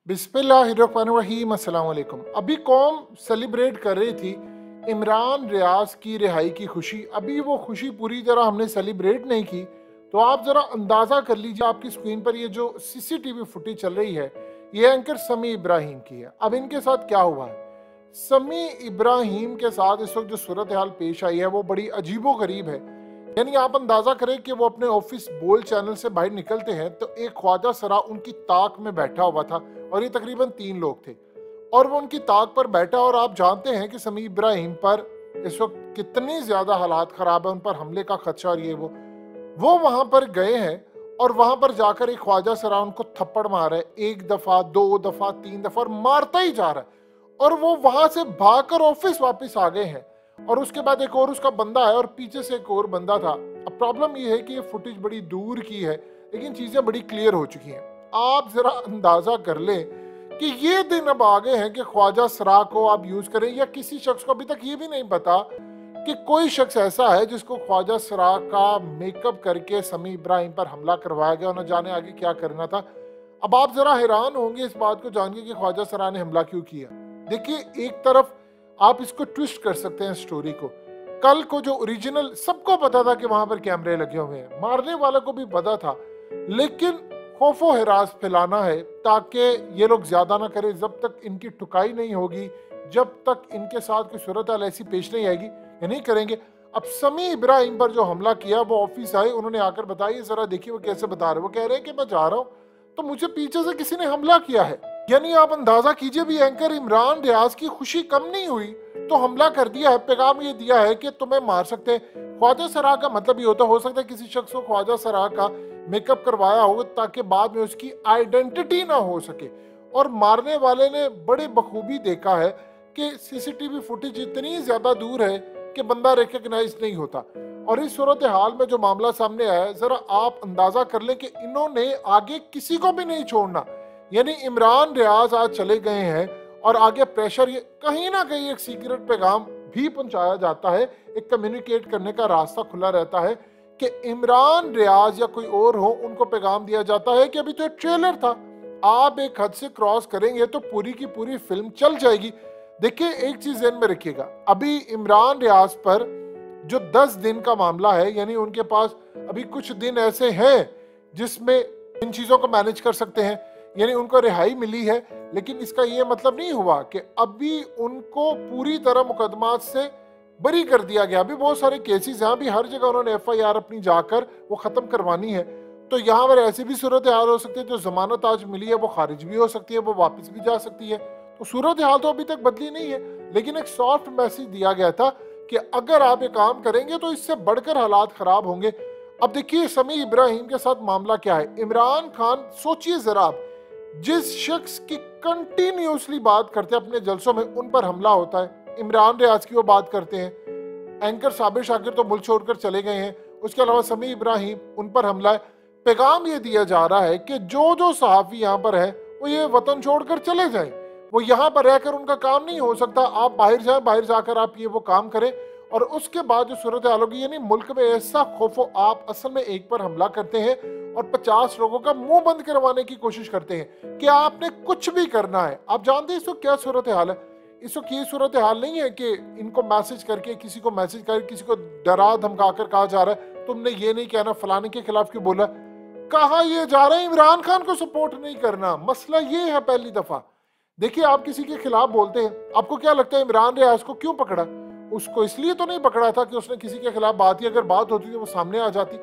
बिस्मिल्लाहिर्रहमानिर्रहीम। अस्सलाम वालेकुम। अभी कौम सेलिब्रेट कर रही थी इमरान रियाज की रिहाई की खुशी। अभी वो खुशी पूरी तरह हमने सेलिब्रेट नहीं की, तो आप ज़रा अंदाज़ा कर लीजिए। आपकी स्क्रीन पर ये जो सीसीटीवी फुटेज चल रही है, ये एंकर समी इब्राहिम की है। अब इनके साथ क्या हुआ है? समी इब्राहिम के साथ इस वक्त जो सूरत हाल पेश आई है वो बड़ी अजीबो गरीब है। यानी आप अंदाजा करें कि वो अपने ऑफिस बोल चैनल से बाहर निकलते हैं तो एक ख्वाजा सरा उनकी ताक में बैठा हुआ था, और ये तकरीबन 3 लोग थे, और वो उनकी ताक पर बैठा। और आप जानते हैं कि समी इब्राहिम पर इस वक्त कितनी ज्यादा हालात खराब है, उन पर हमले का खदशा। और ये वो वहां पर गए हैं, और वहां पर जाकर एक ख्वाजा सरा उनको थप्पड़ मार रहा है, 1 दफा 2 दफा 3 दफा, और मारता ही जा रहा है। और वो वहां से भागकर ऑफिस वापस आ गए हैं, और उसके बाद एक और उसका बंदा है, और पीछे से एक और बंदा था। अब प्रॉब्लम ये है कि ये फुटेज बड़ी दूर की है, लेकिन चीजें बड़ी क्लियर हो चुकी हैं। आप जरा अंदाजा कर लें कि ये दिन अब आ गए हैं कि ख्वाजा सरा को आप यूज करें, या किसी शख्स को अभी तक ये भी नहीं पता कि कोई शख्स ऐसा है जिसको ख्वाजा सरा का मेकअप करके समी इब्राहिम पर हमला करवाया गया, और न जाने आगे क्या करना था। अब आप जरा हैरान होंगे इस बात को जान के कि ख्वाजा सरा ने हमला क्यों किया। देखिए, एक तरफ आप इसको ट्विस्ट कर सकते हैं स्टोरी को। कल को जो ओरिजिनल, सबको पता था कि वहां पर कैमरे लगे हुए हैं, मारने वाले को भी पता था, लेकिन खौफो हिरास फैलाना है ताकि ये लोग ज्यादा ना करें। जब तक इनकी टुकाई नहीं होगी, जब तक इनके साथ कोई सूरत हाल ऐसी पेश नहीं आएगी, ये नहीं करेंगे। अब समी इब्राहिम पर जो हमला किया, वो ऑफिस आए, उन्होंने आकर बताया, जरा देखिए वो कैसे बता रहे। वो कह रहे हैं कि मैं जा रहा हूँ तो मुझे पीछे से किसी ने हमला किया है। यानी आप अंदाजा कीजिए, भी एंकर इमरान रियाज की खुशी कम नहीं हुई तो हमला कर दिया है। पैगाम ये दिया है कि तुम्हें मार सकते हैं। ख्वाजा सरा का मतलब ये होता, हो सकता है किसी शख्स को ख्वाजा सरा का मेकअप करवाया हो ताकि बाद में उसकी आइडेंटिटी ना हो सके। और मारने वाले ने बड़े बखूबी देखा है कि सीसीटीवी फुटेज इतनी ज्यादा दूर है कि बंदा रिकग्नाइज नहीं होता। और इस सूरत हाल में जो मामला सामने आया है, जरा आप अंदाजा कर लें कि इन्होंने आगे किसी को भी नहीं छोड़ना। यानी इमरान रियाज आज चले गए हैं, और आगे प्रेशर, ये कहीं ना कहीं एक सीक्रेट पैगाम भी पहुंचाया जाता है, एक कम्युनिकेट करने का रास्ता खुला रहता है कि इमरान रियाज या कोई और हो, उनको पैगाम दिया जाता है कि अभी तो एक ट्रेलर था, आप एक हद से क्रॉस करेंगे तो पूरी की पूरी फिल्म चल जाएगी। देखिए, एक चीज ध्यान में रखिएगा, अभी इमरान रियाज पर जो 10 दिन का मामला है, यानी उनके पास अभी कुछ दिन ऐसे हैं जिसमें इन चीजों को मैनेज कर सकते हैं, यानी उनको रिहाई मिली है। लेकिन इसका ये मतलब नहीं हुआ कि अभी उनको पूरी तरह मुकदमात से बरी कर दिया गया। अभी बहुत सारे केसेस हैं, अभी हर जगह उन्होंने FIR अपनी जाकर वो खत्म करवानी है। तो यहाँ पर ऐसी भी सूरत हाल हो सकती है, जो जमानत आज मिली है वो खारिज भी हो सकती है, वो वापस भी जा सकती है। तो सूरत हाल तो अभी तक बदली नहीं है, लेकिन एक सॉफ्ट मैसेज दिया गया था कि अगर आप ये काम करेंगे तो इससे बढ़कर हालात खराब होंगे। अब देखिए, समी इब्राहिम के साथ मामला क्या है। इमरान खान, सोचिए जरा आप, जिस शख्स की कंटिन्यूसली बात करते हैं अपने जलसों में, उन पर हमला होता है। इमरान रियाज की वो बात करते हैं, एंकर साबिर शाकिर तो मुल्क छोड़कर चले गए हैं, उसके अलावा समी इब्राहिम, उन पर हमला है। पैगाम ये दिया जा रहा है कि जो जो सहाफी यहाँ पर है वो ये वतन छोड़कर चले जाएं, वो यहाँ पर रहकर उनका काम नहीं हो सकता। आप बाहर जाएं, बाहर जाकर आप ये वो काम करें, और उसके बाद जो सूरत हाल होगी, यानी मुल्क में ऐसा खौफो, आप असल में एक पर हमला करते हैं और 50 लोगों का मुंह बंद करवाने की कोशिश करते हैं कि आपने कुछ भी करना है। आप जानते हैं इस वक्त क्या सूरत हाल है? इस वक्त ये सूरत हाल नहीं है कि इनको मैसेज करके, किसी को मैसेज करके, किसी को डरा धमका कर कहा जा रहा है तुमने ये नहीं कहना, फलाने के खिलाफ क्यों बोला। कहा यह जा रहा है इमरान खान को सपोर्ट नहीं करना। मसला ये है, पहली दफा देखिए, आप किसी के खिलाफ बोलते हैं, आपको क्या लगता है इमरान रियाज को क्यों पकड़ा? उसको इसलिए तो नहीं पकड़ा था कि उसने किसी के खिलाफ बात की, अगर बात होती तो वो सामने आ जाती।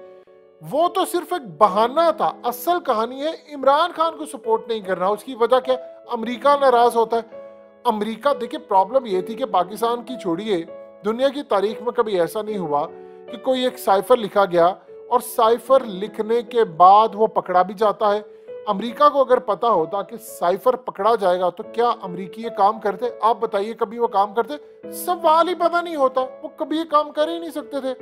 वो तो सिर्फ एक बहाना था। असल कहानी है इमरान खान को सपोर्ट नहीं करना। उसकी वजह क्या? अमेरिका नाराज होता है। अमेरिका, देखिए प्रॉब्लम ये थी कि पाकिस्तान की छोड़िए, दुनिया की तारीख में कभी ऐसा नहीं हुआ कि कोई एक साइफर लिखा गया और साइफर लिखने के बाद वो पकड़ा भी जाता है। अमेरिका को अगर पता होता कि साइफर पकड़ा जाएगा तो क्या अमेरिकी ये काम करते? आप बताइए, कभी वो काम करते? सवाल ही पैदा नहीं होता, वो कभी ये काम कर ही नहीं सकते थे।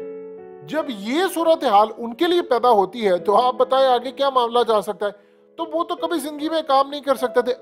जब ये सूरत हाल उनके लिए पैदा होती है तो आप बताएं आगे क्या मामला जा सकता है। तो वो तो कभी जिंदगी में काम नहीं कर सकते थे।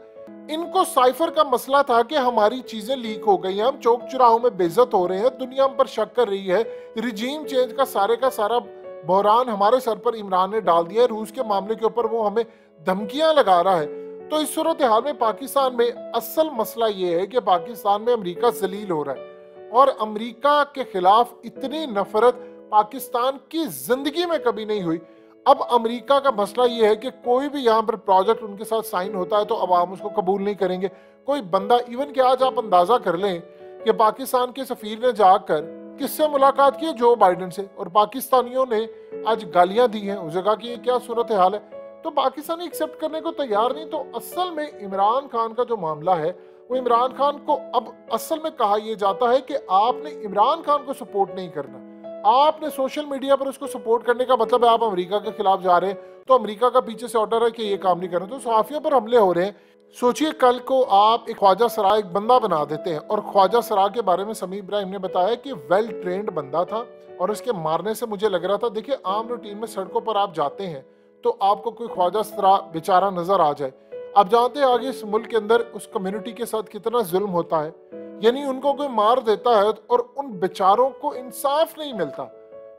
इनको साइफर का मसला था कि हमारी चीजें लीक हो गई हैं, हम चौक चौराहों में बेइज्जत हो रहे हैं, दुनिया हम पर शक कर रही है, रिजीम चेंज का सारा बहरान हमारे सर पर इमरान ने डाल दिया है। रूस के मामले के ऊपर वो हमें धमकियां लगा रहा है। तो इस सूरत हाल में पाकिस्तान में असल मसला ये है कि पाकिस्तान में अमेरिका जलील हो रहा है और अमेरिका के खिलाफ इतनी नफरत पाकिस्तान की जिंदगी में कभी नहीं हुई। अब अमेरिका का मसला ये है कि कोई भी यहाँ पर प्रोजेक्ट उनके साथ साइन होता है तो अवाम उसको कबूल नहीं करेंगे। कोई बंदा इवन कि आज आप अंदाजा कर लें कि पाकिस्तान के सफीर ने जाकर किससे मुलाकात की, जो बाइडेन से, और पाकिस्तानियों ने आज गालियां दी हैं उस जगह की। क्या सूरत हाल है, तो पाकिस्तानी एक्सेप्ट करने को तैयार नहीं। तो असल में इमरान खान का जो मामला है वो इमरान खान को अब असल में कहा यह जाता है कि आपने इमरान खान को सपोर्ट नहीं करना, आपने सोशल मीडिया पर उसको सपोर्ट करने का मतलब है आप अमेरिका के खिलाफ जा रहे हैं, तो अमेरिका का पीछे से ऑर्डर है कि ये काम नहीं करना, तो सहाफियों पर हमले हो रहे हैं। सोचिए कल को आप एक ख्वाजा सरा एक बंदा बना देते हैं, और ख्वाजा सरा के बारे में समी इब्राहिम ने बताया कि वेल ट्रेंड बंदा था और उसके मारने से मुझे लग रहा था, देखिए आम रूटीन में सड़कों पर आप जाते हैं तो आपको कोई ख्वाजा सरा बेचारा नजर आ जाए, आप जानते हैं आगे इस मुल्क के अंदर उस कम्युनिटी के साथ कितना जुल्म होता है, यानी उनको कोई मार देता है और उन बेचारों को इंसाफ नहीं मिलता।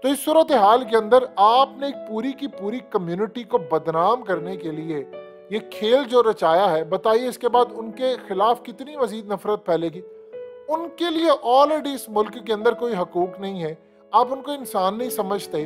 तो इस सूरत हाल के अंदर आपने एक पूरी की पूरी कम्युनिटी को बदनाम करने के लिए ये खेल जो रचाया है, बताइए इसके बाद उनके खिलाफ कितनी मजीद नफरत फैलेगी। उनके लिए ऑलरेडी इस मुल्क के अंदर कोई हकूक नहीं है, आप उनको इंसान नहीं समझते,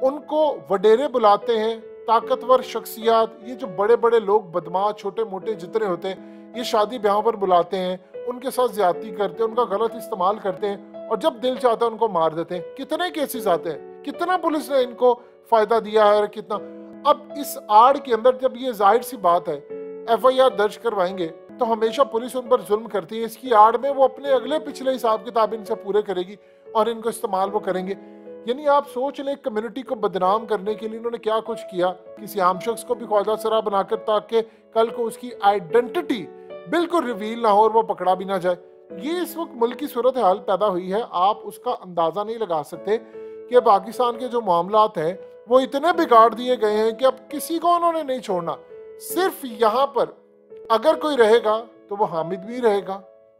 उनको वडेरे बुलाते हैं, ताकतवर शख्सियात, ये जो बड़े बड़े लोग बदमाश छोटे मोटे जितने होते हैं ये शादी ब्याह पर बुलाते हैं, उनके साथ ज्यादती करते हैं, उनका गलत इस्तेमाल करते हैं और जब दिल चाहता है उनको मार देते हैं। कितने केसेस आते हैं, कितना पुलिस ने इनको फायदा दिया है और कितना। अब इस आड़ के अंदर जब ये जाहिर सी बात है FIR दर्ज करवाएंगे तो हमेशा पुलिस उन पर जुल्म करती है, इसकी आड़ में वो अपने अगले पिछले हिसाब किताब इनसे पूरे करेगी और इनको इस्तेमाल वो करेंगे। यानी आप सोच लें कम्युनिटी को बदनाम करने के लिए इन्होंने क्या कुछ किया, किसी आम शख्स को भी ख्वाजा सरा बनाकर ताकि कल को उसकी आइडेंटिटी बिल्कुल रिवील ना हो और वो पकड़ा भी ना जाए। ये इस वक्त मुल्क की सूरत हाल पैदा हुई है, आप उसका अंदाजा नहीं लगा सकते कि पाकिस्तान के जो मामलात हैं वो इतने बिगाड़ दिए गए हैं कि अब किसी को उन्होंने नहीं छोड़ना। सिर्फ यहाँ पर अगर कोई रहेगा तो वो हामिद भी रहेगा,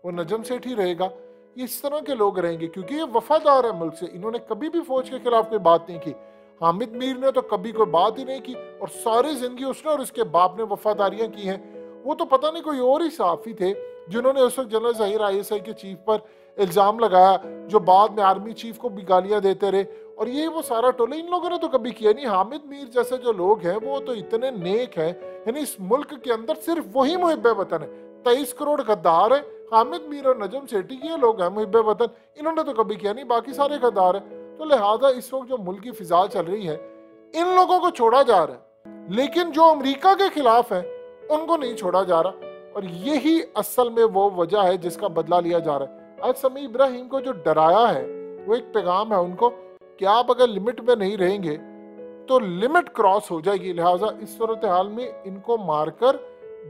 वो नजम सेठ ही रहेगा, इस तरह के लोग रहेंगे क्योंकि ये वफादार है मुल्क से। इन्होंने कभी भी फौज के खिलाफ कोई बात नहीं की, हामिद मीर ने तो कभी कोई बात ही नहीं की और सारी जिंदगी उसने और उसके बाप ने वफादारियां की हैं। वो तो पता नहीं कोई और ही सहाफी थे जिन्होंने उस वक्त जनरल ज़हीर ISI के चीफ पर इल्ज़ाम लगाया, जो बाद में आर्मी चीफ को भी गालियां देते रहे, और ये वो सारा टोला इन लोगों ने तो कभी किया नहीं। हामिद मीर जैसे जो लोग हैं वो तो इतने नेक हैं, यानी इस मुल्क के अंदर सिर्फ वही मुहिब वतन है। 23 करोड़ गद्दार है, हामिद मीर और नजम सेठी ये लोग हैं मुहिब वतन, इन्होंने तो कभी किया नहीं, बाकी सारे गद्दार है। तो लिहाजा इस वक्त जो मुल्क की फिजा चल रही है इन लोगों को छोड़ा जा रहा है, लेकिन जो अमेरिका के खिलाफ है उनको नहीं छोड़ा जा रहा, और यही असल में वो वजह है जिसका बदला लिया जा रहा है। आज समी इब्राहिम को जो डराया है वो एक पैगाम है उनको कि आप अगर लिमिट में नहीं रहेंगे तो लिमिट क्रॉस हो जाएगी। लिहाजा इस सूरत हाल में इनको मारकर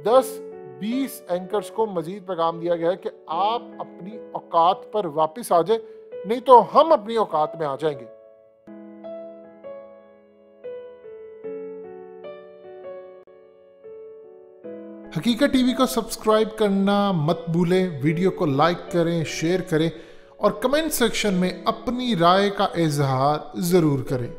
10-20 एंकर्स को मजीद पैगाम दिया गया है कि आप अपनी औकात पर वापस आ जाए, नहीं तो हम अपनी औकात में आ जाएंगे। हकीकत टीवी को सब्सक्राइब करना मत भूलें, वीडियो को लाइक करें, शेयर करें और कमेंट सेक्शन में अपनी राय का इजहार जरूर करें।